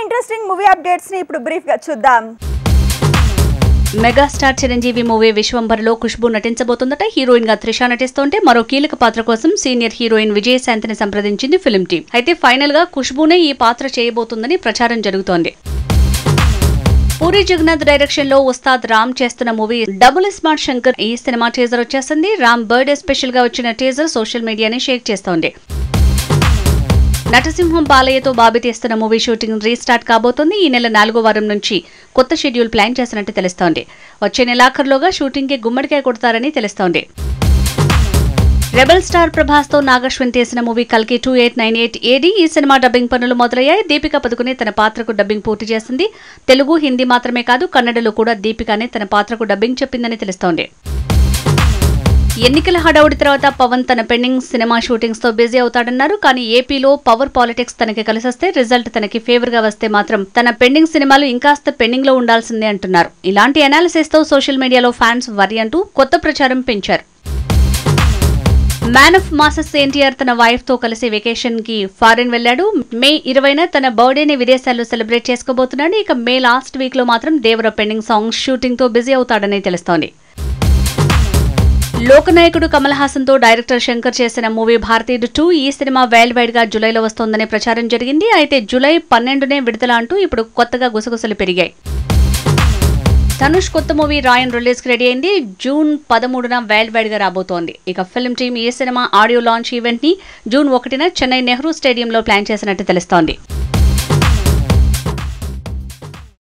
Interesting movie updates ని ఇప్పుడు brief గా చూద్దాం. మెగాస్టార్ చిరంజీవి మూవీ విశ్వంభర్లో ఖుష్బూ నటించబోతుందట. హీరోయిన్ గా త్రిష నటిస్తోంటే మరో కీలక పాత్ర కోసం సీనియర్ హీరోయిన్ విజయశాంతిని సంప్రదించింది ఫిల్మ్ టీం. అయితే ఫైనల్ గా ఖుష్బూనే ఈ పాత్ర చేయబోతుందని ప్రచారం జరుగుతోంది. పూరి జగన్నాథ్ డైరెక్షన్ లో ఉస్తాద్ రామ్ చేస్తున్న మూవీ డబుల్ స్మార్ట్ శంకర్ ఈ సినిమా టీజర్ వచ్చేసింది. రామ్ బర్త్డే స్పెషల్ గా వచ్చిన టీజర్ సోషల్ మీడియాని షేక్ చేస్తోంది. నటసింహం బాలయ్యతో బాబీ తీస్తున్న మూవీ షూటింగ్ రీస్టార్ట్ కాబోతోంది. ఈ నెల 4వ వారం నుంచి కొత్త షెడ్యూల్ ప్లాన్ చేసినట్టు తెలుస్తోంది. వచ్చే నెలాఖరులోగా షూటింగ్ కి గుమ్మడికాయ కొడతారని తెలుస్తోంది. రెబల్ స్టార్ ప్రభాస్ తో నాగశ్విన్ తీసిన మూవీ కల్కి 2898 AD ఈ సినిమా డబ్బింగ్ పనులు మొదలయ్యాయి. దీపికా పదుకునే తన పాత్రకు డబ్బింగ్ పూర్తి చేసింది. తెలుగు, హిందీ మాత్రమే కాదు కన్నడలో కూడా దీపికానే తన పాత్రకు డబ్బింగ్ చెప్పిందని తెలుస్తోంది. ఎన్నికల హడావుడి తర్వాత పవన్ తన పెండింగ్ సినిమా షూటింగ్స్ తో బిజీ అవుతాడన్నారు. కానీ ఏపీలో పవర్ పాలిటిక్స్ తనకి కలిసొస్తే, రిజల్ట్ తనకి ఫేవర్ గా వస్తే మాత్రం తన పెండింగ్ సినిమాలు ఇంకాస్త పెండింగ్ లో ఉండాల్సిందే అంటున్నారు. ఇలాంటి అనాలిసిస్ తో సోషల్ మీడియాలో ఫ్యాన్స్ వరి అంటూ కొత్త ప్రచారం పెంచారు. మ్యాన్ ఆఫ్ మాసెస్ ఎన్టీఆర్ తన వైఫ్ తో కలిసి వెకేషన్ కి ఫారిన్ వెళ్లాడు. మే 20న తన బర్త్డేని విదేశాల్లో సెలబ్రేట్ చేసుకోబోతున్నాడు. ఇక మే లాస్ట్ వీక్ లో మాత్రం దేవర పెండింగ్ సాంగ్స్ షూటింగ్ తో బిజీ అవుతాడని తెలుస్తోంది. లోకనాయకుడు కమల్ హాసన్ తో డైరెక్టర్ శంకర్ చేసిన మూవీ భారతీయుడు 2 ఈ సినిమా వరల్డ్ వైడ్ గా జూలైలో వస్తోందనే ప్రచారం జరిగింది. అయితే జూలై 12నే విడుదల అంటూ ఇప్పుడు కొత్తగా గుసగుసలు పెరిగాయి. ధనుష్ కొత్త మూవీ రాయన్ రిలీజ్ కి రెడీ అయింది. జూన్ 13న వరల్డ్ వైడ్ గా రాబోతోంది. ఇక ఫిల్మ్ టీమ్ ఈ సినిమా ఆడియో లాంచ్ ఈవెంట్ ని జూన్ 1న చెన్నై నెహ్రూ స్టేడియంలో ప్లాన్ చేసినట్టు తెలుస్తోంది.